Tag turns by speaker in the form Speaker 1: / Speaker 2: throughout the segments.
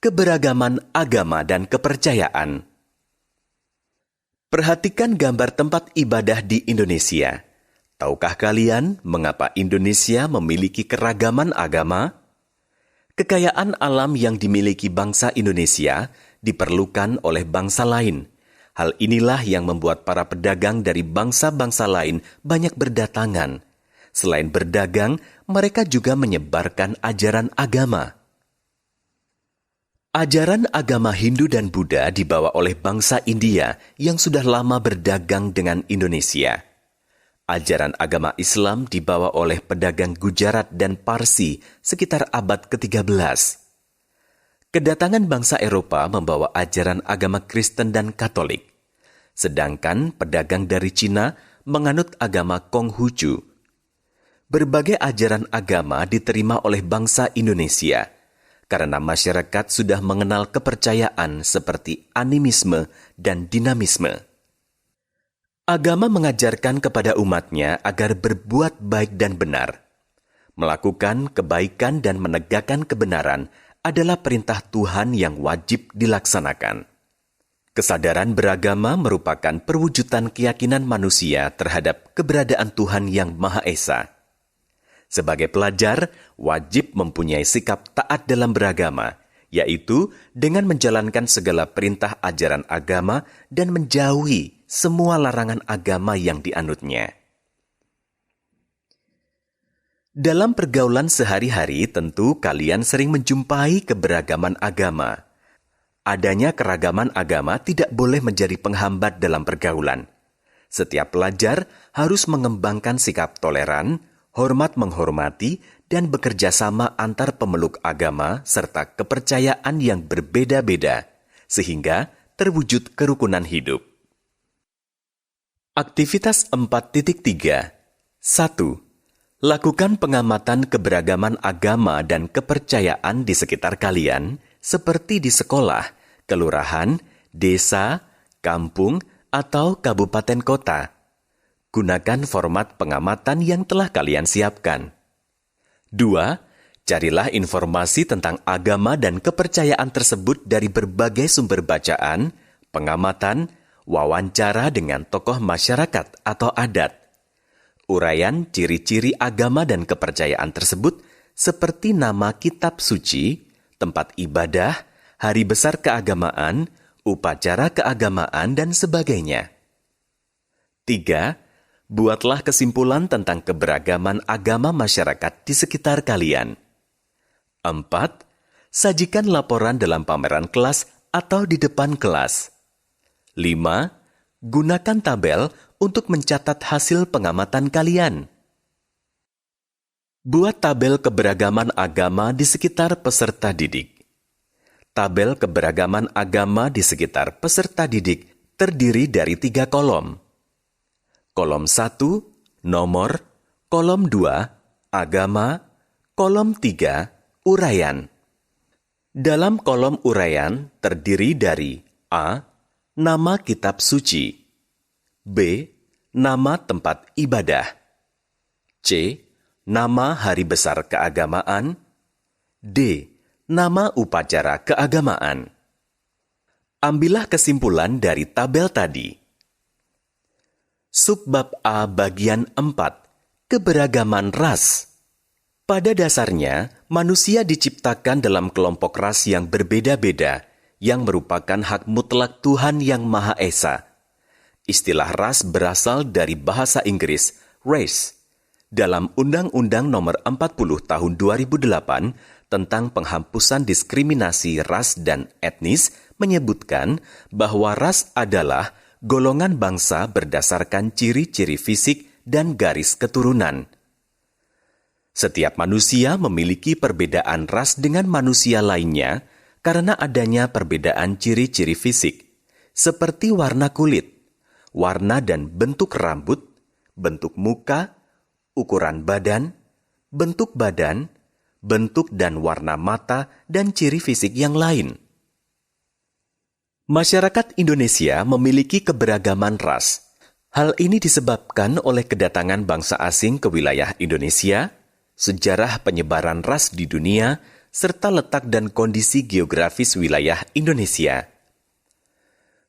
Speaker 1: keberagaman agama dan kepercayaan. Perhatikan gambar tempat ibadah di Indonesia. Tahukah kalian mengapa Indonesia memiliki keragaman agama? Kekayaan alam yang dimiliki bangsa Indonesia diperlukan oleh bangsa lain. Hal inilah yang membuat para pedagang dari bangsa-bangsa lain banyak berdatangan. Selain berdagang, mereka juga menyebarkan ajaran agama. Ajaran agama Hindu dan Buddha dibawa oleh bangsa India yang sudah lama berdagang dengan Indonesia. Ajaran agama Islam dibawa oleh pedagang Gujarat dan Parsi sekitar abad ke-13. Kedatangan bangsa Eropa membawa ajaran agama Kristen dan Katolik. Sedangkan pedagang dari Cina menganut agama Konghucu. Berbagai ajaran agama diterima oleh bangsa Indonesia karena masyarakat sudah mengenal kepercayaan seperti animisme dan dinamisme. Agama mengajarkan kepada umatnya agar berbuat baik dan benar. Melakukan kebaikan dan menegakkan kebenaran adalah perintah Tuhan yang wajib dilaksanakan. Kesadaran beragama merupakan perwujudan keyakinan manusia terhadap keberadaan Tuhan yang Maha Esa. Sebagai pelajar, wajib mempunyai sikap taat dalam beragama, yaitu dengan menjalankan segala perintah ajaran agama dan menjauhi semua larangan agama yang dianutnya. Dalam pergaulan sehari-hari, tentu kalian sering menjumpai keberagaman agama. Adanya keragaman agama tidak boleh menjadi penghambat dalam pergaulan. Setiap pelajar harus mengembangkan sikap toleran, hormat menghormati, dan bekerja sama antar pemeluk agama serta kepercayaan yang berbeda-beda, sehingga terwujud kerukunan hidup. Aktivitas 4.3. 1. Lakukan pengamatan keberagaman agama dan kepercayaan di sekitar kalian, seperti di sekolah, kelurahan, desa, kampung, atau kabupaten kota. Gunakan format pengamatan yang telah kalian siapkan. 2. Carilah informasi tentang agama dan kepercayaan tersebut dari berbagai sumber bacaan, pengamatan, wawancara dengan tokoh masyarakat atau adat. Uraian ciri-ciri agama dan kepercayaan tersebut seperti nama kitab suci, tempat ibadah, hari besar keagamaan, upacara keagamaan, dan sebagainya. 3. Buatlah kesimpulan tentang keberagaman agama masyarakat di sekitar kalian. 4. Sajikan laporan dalam pameran kelas atau di depan kelas. 5. Gunakan tabel untuk mencatat hasil pengamatan kalian. Buat tabel keberagaman agama di sekitar peserta didik. Tabel keberagaman agama di sekitar peserta didik terdiri dari 3 kolom. Kolom 1, nomor, kolom 2, agama, kolom 3, uraian. Dalam kolom uraian terdiri dari A. Nama kitab suci, B. Nama tempat ibadah, C. Nama hari besar keagamaan, D. Nama upacara keagamaan. Ambillah kesimpulan dari tabel tadi. Subbab A bagian 4, keberagaman ras. Pada dasarnya, manusia diciptakan dalam kelompok ras yang berbeda-beda, yang merupakan hak mutlak Tuhan yang Maha Esa. Istilah ras berasal dari bahasa Inggris, race. Dalam Undang-Undang Nomor 40 Tahun 2008 tentang penghapusan diskriminasi ras dan etnis menyebutkan bahwa ras adalah golongan bangsa berdasarkan ciri-ciri fisik dan garis keturunan. Setiap manusia memiliki perbedaan ras dengan manusia lainnya karena adanya perbedaan ciri-ciri fisik, seperti warna kulit, warna dan bentuk rambut, bentuk muka, ukuran badan, bentuk dan warna mata, dan ciri fisik yang lain. Masyarakat Indonesia memiliki keberagaman ras. Hal ini disebabkan oleh kedatangan bangsa asing ke wilayah Indonesia, sejarah penyebaran ras di dunia, serta letak dan kondisi geografis wilayah Indonesia.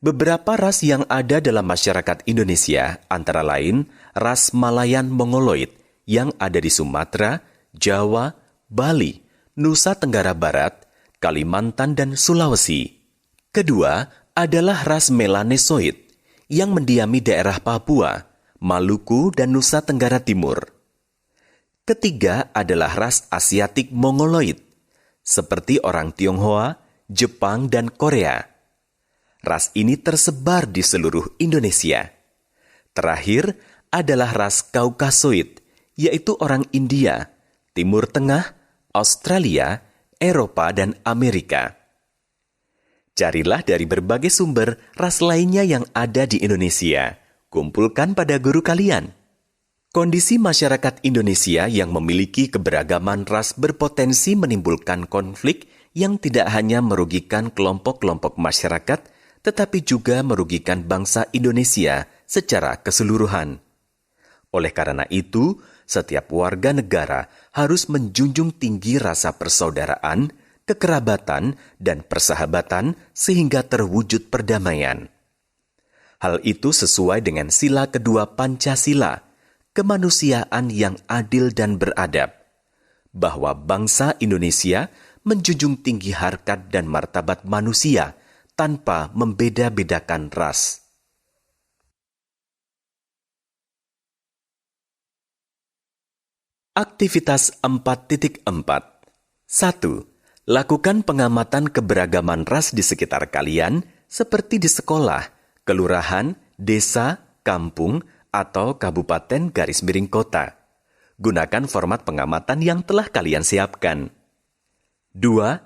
Speaker 1: Beberapa ras yang ada dalam masyarakat Indonesia antara lain ras Malayan Mongoloid yang ada di Sumatera, Jawa, Bali, Nusa Tenggara Barat, Kalimantan, dan Sulawesi. Kedua adalah ras Melanesoid yang mendiami daerah Papua, Maluku, dan Nusa Tenggara Timur. Ketiga adalah ras Asiatik Mongoloid, seperti orang Tionghoa, Jepang, dan Korea. Ras ini tersebar di seluruh Indonesia. Terakhir adalah ras Kaukasoid, yaitu orang India, Timur Tengah, Australia, Eropa, dan Amerika. Carilah dari berbagai sumber ras lainnya yang ada di Indonesia. Kumpulkan pada guru kalian. Kondisi masyarakat Indonesia yang memiliki keberagaman ras berpotensi menimbulkan konflik yang tidak hanya merugikan kelompok-kelompok masyarakat, tetapi juga merugikan bangsa Indonesia secara keseluruhan. Oleh karena itu, setiap warga negara harus menjunjung tinggi rasa persaudaraan, kekerabatan, dan persahabatan sehingga terwujud perdamaian. Hal itu sesuai dengan sila kedua Pancasila, kemanusiaan yang adil dan beradab, bahwa bangsa Indonesia menjunjung tinggi harkat dan martabat manusia tanpa membeda-bedakan ras. Aktivitas 4.4. 1. Lakukan pengamatan keberagaman ras di sekitar kalian seperti di sekolah, kelurahan, desa, kampung, atau kabupaten/kota. Gunakan format pengamatan yang telah kalian siapkan. 2.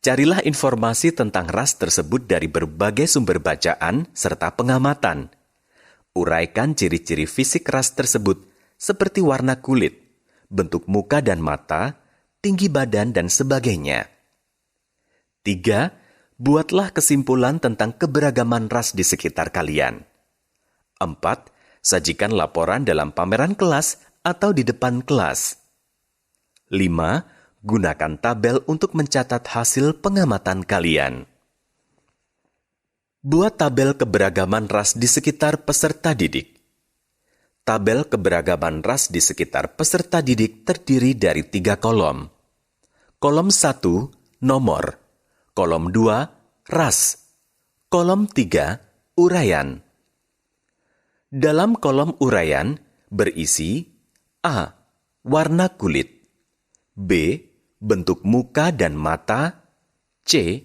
Speaker 1: Carilah informasi tentang ras tersebut dari berbagai sumber bacaan serta pengamatan. Uraikan ciri-ciri fisik ras tersebut seperti warna kulit, bentuk muka dan mata, tinggi badan, dan sebagainya. 3. Buatlah kesimpulan tentang keberagaman ras di sekitar kalian. 4. Sajikan laporan dalam pameran kelas atau di depan kelas. 5. Gunakan tabel untuk mencatat hasil pengamatan kalian. Buat tabel keberagaman ras di sekitar peserta didik. Tabel keberagaman ras di sekitar peserta didik terdiri dari 3 kolom. Kolom 1, nomor. Kolom 2, ras. Kolom 3, uraian. Dalam kolom uraian berisi A. Warna kulit, B. Bentuk muka dan mata, C.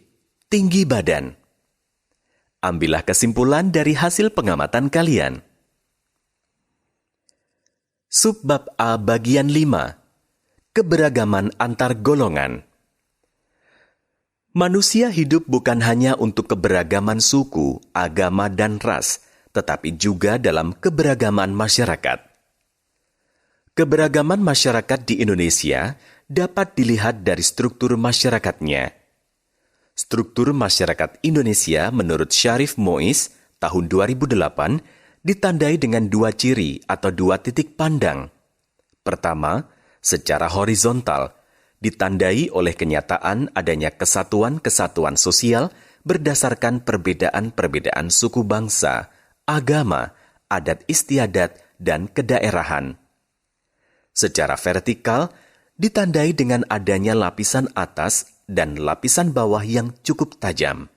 Speaker 1: Tinggi badan. Ambillah kesimpulan dari hasil pengamatan kalian. Subbab A bagian 5. Keberagaman antar golongan. Manusia hidup bukan hanya untuk keberagaman suku, agama, dan ras, tetapi juga dalam keberagaman masyarakat. Keberagaman masyarakat di Indonesia dapat dilihat dari struktur masyarakatnya. Struktur masyarakat Indonesia menurut Syarif Mois tahun 2008 ditandai dengan 2 ciri atau 2 titik pandang. Pertama, secara horizontal, ditandai oleh kenyataan adanya kesatuan-kesatuan sosial berdasarkan perbedaan-perbedaan suku bangsa, agama, adat istiadat, dan kedaerahan. Secara vertikal, ditandai dengan adanya lapisan atas dan lapisan bawah yang cukup tajam.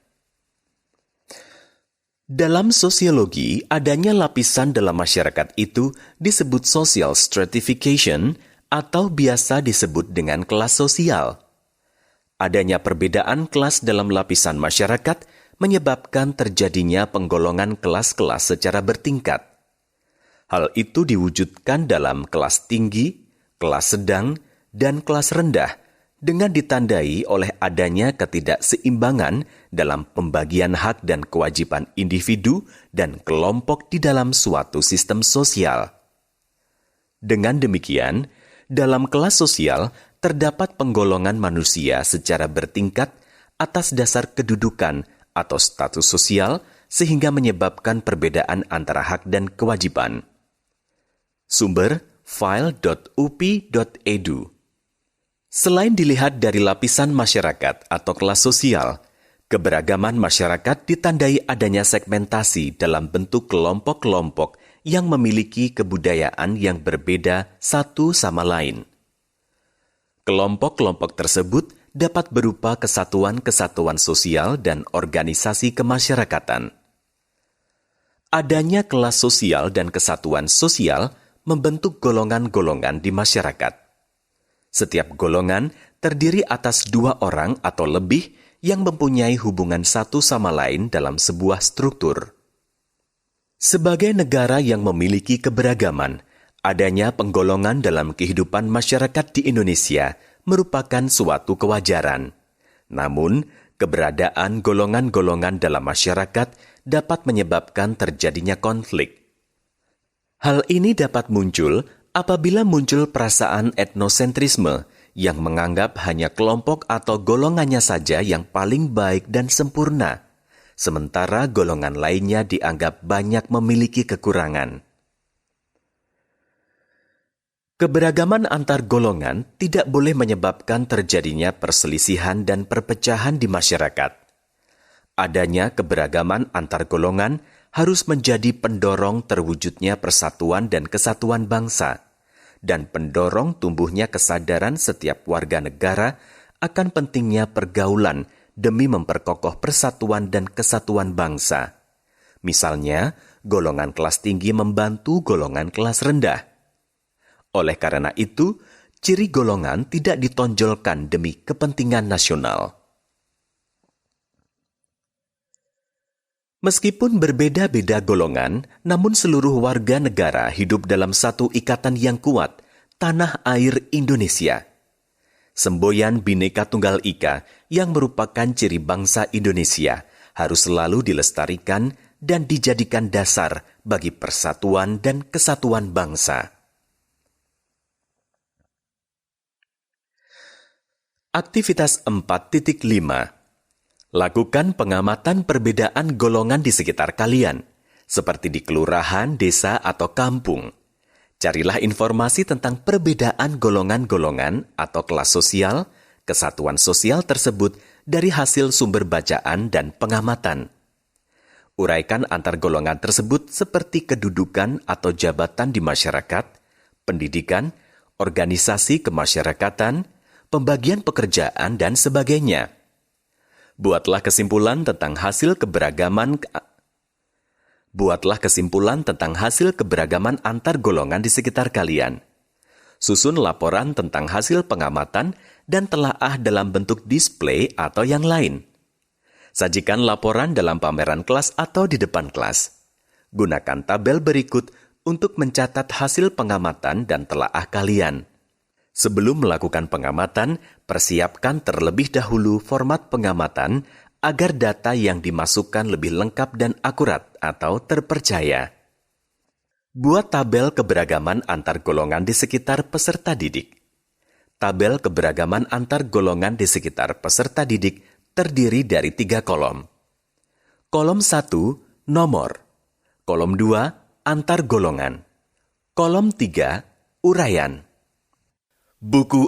Speaker 1: Dalam sosiologi, adanya lapisan dalam masyarakat itu disebut social stratification atau biasa disebut dengan kelas sosial. Adanya perbedaan kelas dalam lapisan masyarakat menyebabkan terjadinya penggolongan kelas-kelas secara bertingkat. Hal itu diwujudkan dalam kelas tinggi, kelas sedang, dan kelas rendah dengan ditandai oleh adanya ketidakseimbangan dalam pembagian hak dan kewajiban individu dan kelompok di dalam suatu sistem sosial. Dengan demikian, dalam kelas sosial terdapat penggolongan manusia secara bertingkat atas dasar kedudukan atau status sosial sehingga menyebabkan perbedaan antara hak dan kewajiban. Sumber file.upi.edu. Selain dilihat dari lapisan masyarakat atau kelas sosial, keberagaman masyarakat ditandai adanya segmentasi dalam bentuk kelompok-kelompok yang memiliki kebudayaan yang berbeda satu sama lain. Kelompok-kelompok tersebut dapat berupa kesatuan-kesatuan sosial dan organisasi kemasyarakatan. Adanya kelas sosial dan kesatuan sosial membentuk golongan-golongan di masyarakat. Setiap golongan terdiri atas 2 orang atau lebih yang mempunyai hubungan satu sama lain dalam sebuah struktur. Sebagai negara yang memiliki keberagaman, adanya penggolongan dalam kehidupan masyarakat di Indonesia merupakan suatu kewajaran. Namun, keberadaan golongan-golongan dalam masyarakat dapat menyebabkan terjadinya konflik. Hal ini dapat muncul apabila muncul perasaan etnosentrisme yang menganggap hanya kelompok atau golongannya saja yang paling baik dan sempurna, sementara golongan lainnya dianggap banyak memiliki kekurangan. Keberagaman antar golongan tidak boleh menyebabkan terjadinya perselisihan dan perpecahan di masyarakat. Adanya keberagaman antar golongan harus menjadi pendorong terwujudnya persatuan dan kesatuan bangsa, dan pendorong tumbuhnya kesadaran setiap warga negara akan pentingnya pergaulan demi memperkokoh persatuan dan kesatuan bangsa. Misalnya, golongan kelas tinggi membantu golongan kelas rendah. Oleh karena itu, ciri golongan tidak ditonjolkan demi kepentingan nasional. Meskipun berbeda-beda golongan, namun seluruh warga negara hidup dalam satu ikatan yang kuat, tanah air Indonesia. Semboyan Bhinneka Tunggal Ika yang merupakan ciri bangsa Indonesia harus selalu dilestarikan dan dijadikan dasar bagi persatuan dan kesatuan bangsa. Aktivitas 4.5. Lakukan pengamatan perbedaan golongan di sekitar kalian, seperti di kelurahan, desa, atau kampung. Carilah informasi tentang perbedaan golongan-golongan atau kelas sosial, kesatuan sosial tersebut dari hasil sumber bacaan dan pengamatan. Uraikan antar golongan tersebut seperti kedudukan atau jabatan di masyarakat, pendidikan, organisasi kemasyarakatan, pembagian pekerjaan, dan sebagainya. Buatlah kesimpulan tentang hasil keberagaman antar golongan di sekitar kalian. Susun laporan tentang hasil pengamatan dan telaah dalam bentuk display atau yang lain. Sajikan laporan dalam pameran kelas atau di depan kelas. Gunakan tabel berikut untuk mencatat hasil pengamatan dan telaah kalian. Sebelum melakukan pengamatan, persiapkan terlebih dahulu format pengamatan agar data yang dimasukkan lebih lengkap dan akurat atau terpercaya. Buat tabel keberagaman antar golongan di sekitar peserta didik. Tabel keberagaman antar golongan di sekitar peserta didik terdiri dari 3 kolom. Kolom 1, nomor. Kolom 2, antar golongan. Kolom 3, uraian. Buku